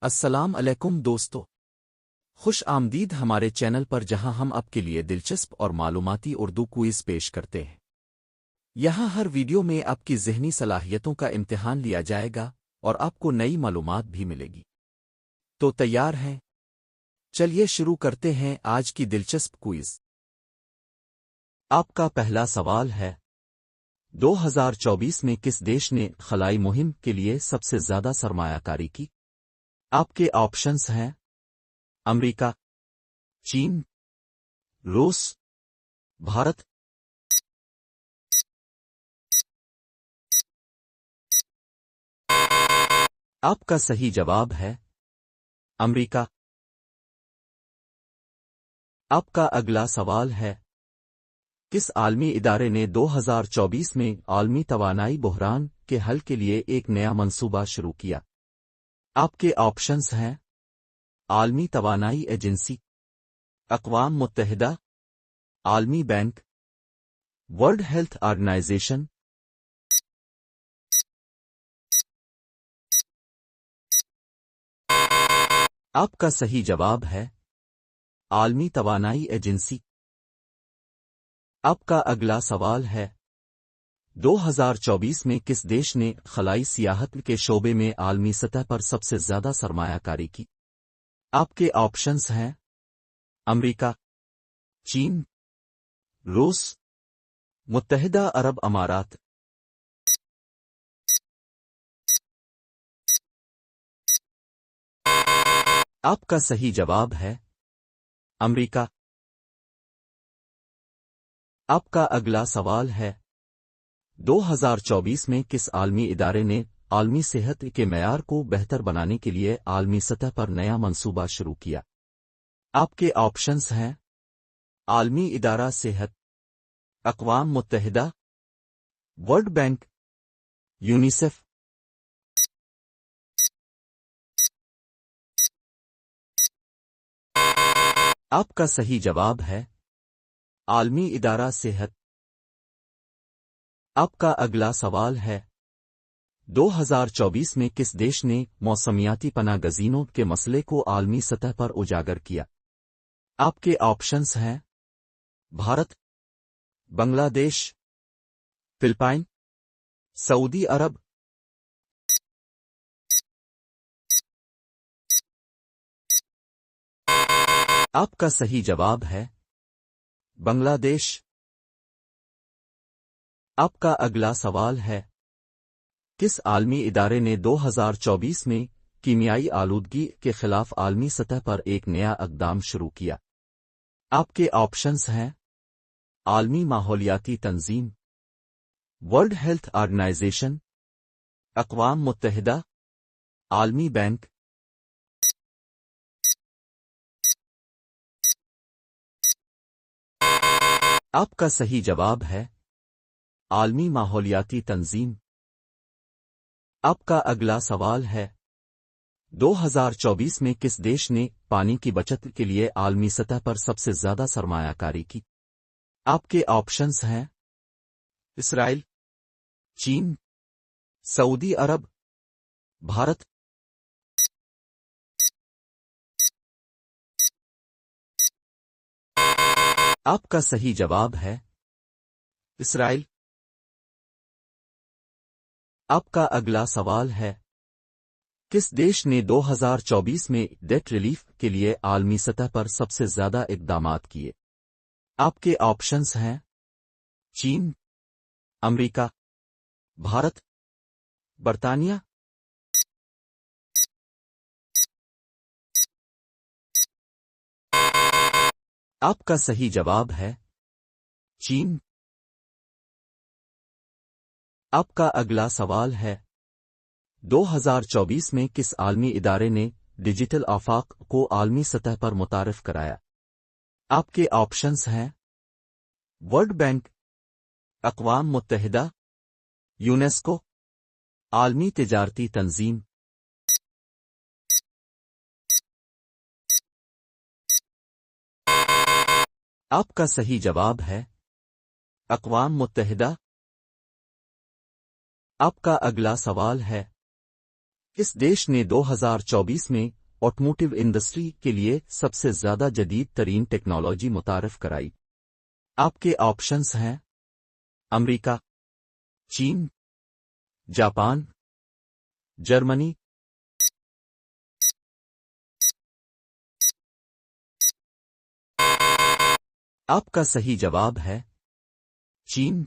السلام علیکم دوستو، خوش آمدید ہمارے چینل پر جہاں ہم آپ کے لیے دلچسپ اور معلوماتی اردو کوئز پیش کرتے ہیں۔ یہاں ہر ویڈیو میں آپ کی ذہنی صلاحیتوں کا امتحان لیا جائے گا اور آپ کو نئی معلومات بھی ملے گی۔ تو تیار ہیں؟ چلیے شروع کرتے ہیں آج کی دلچسپ کوئز۔ آپ کا پہلا سوال ہے، 2024 میں کس دیش نے خلائی مہم کے لیے سب سے زیادہ سرمایہ کاری کی؟ آپ کے آپشنز ہیں: امریکہ، چین، روس، بھارت۔ آپ کا صحیح جواب ہے امریکہ۔ آپ کا اگلا سوال ہے، کس عالمی ادارے نے 2024 میں عالمی توانائی بحران کے حل کے لیے ایک نیا منصوبہ شروع کیا؟ آپ کے آپشنز ہیں: عالمی توانائی ایجنسی، اقوام متحدہ، عالمی بینک، ورلڈ ہیلتھ آرگنائزیشن۔ آپ کا صحیح جواب ہے عالمی توانائی ایجنسی۔ آپ کا اگلا سوال ہے، 2024 میں کس دیش نے خلائی سیاحت کے شعبے میں عالمی سطح پر سب سے زیادہ سرمایہ کاری کی؟ آپ کے آپشنز ہیں: امریکہ، چین، روس، متحدہ عرب امارات۔ آپ کا صحیح جواب ہے امریکہ۔ آپ کا اگلا سوال ہے، 2024 میں کس عالمی ادارے نے عالمی صحت کے معیار کو بہتر بنانے کے لیے عالمی سطح پر نیا منصوبہ شروع کیا؟ آپ کے آپشنز ہیں: عالمی ادارہ صحت، اقوام متحدہ، ورلڈ بینک، یونیسیف۔ آپ کا صحیح جواب ہے عالمی ادارہ صحت۔ آپ کا اگلا سوال ہے، 2024 میں کس دیش نے موسمیاتی پناہ گزینوں کے مسئلے کو عالمی سطح پر اجاگر کیا؟ آپ کے آپشنز ہیں: بھارت، بنگلہ دیش، فلپائن، سعودی عرب۔ آپ کا صحیح جواب ہے بنگلہ دیش۔ آپ کا اگلا سوال ہے، کس عالمی ادارے نے 2024 میں کیمیائی آلودگی کے خلاف عالمی سطح پر ایک نیا اقدام شروع کیا؟ آپ کے آپشنز ہیں: عالمی ماحولیاتی تنظیم، ورلڈ ہیلتھ آرگنائزیشن، اقوام متحدہ، عالمی بینک۔ آپ کا صحیح جواب ہے عالمی ماحولیاتی تنظیم۔ آپ کا اگلا سوال ہے، 2024 میں کس دیش نے پانی کی بچت کے لیے عالمی سطح پر سب سے زیادہ سرمایہ کاری کی؟ آپ کے آپشنز ہیں: اسرائیل، چین، سعودی عرب، بھارت۔ آپ کا صحیح جواب ہے اسرائیل۔ آپ کا اگلا سوال ہے، کس دیش نے 2024 میں ڈیٹ ریلیف کے لیے عالمی سطح پر سب سے زیادہ اقدامات کیے؟ آپ کے آپشنز ہیں: چین، امریکہ، بھارت، برطانیہ۔ آپ کا صحیح جواب ہے چین۔ آپ کا اگلا سوال ہے، 2024 میں کس عالمی ادارے نے ڈیجیٹل آفاق کو عالمی سطح پر متعارف کرایا؟ آپ کے آپشنز ہیں: ورلڈ بینک، اقوام متحدہ، یونیسکو، عالمی تجارتی تنظیم۔ آپ کا صحیح جواب ہے اقوام متحدہ۔ آپ کا اگلا سوال ہے، کس دیش نے 2024 میں آٹوموٹیو انڈسٹری کے لیے سب سے زیادہ جدید ترین ٹیکنالوجی متعارف کرائی؟ آپ کے آپشنز ہیں: امریکہ، چین، جاپان، جرمنی۔ آپ کا صحیح جواب ہے چین۔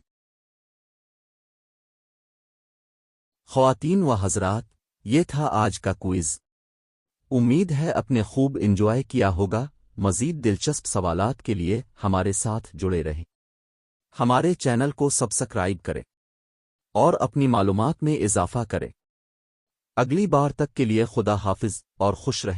خواتین و حضرات، یہ تھا آج کا کوئز۔ امید ہے اپنے خوب انجوائے کیا ہوگا۔ مزید دلچسپ سوالات کے لیے ہمارے ساتھ جڑے رہیں۔ ہمارے چینل کو سبسکرائب کریں اور اپنی معلومات میں اضافہ کریں۔ اگلی بار تک کے لیے خدا حافظ اور خوش رہیں۔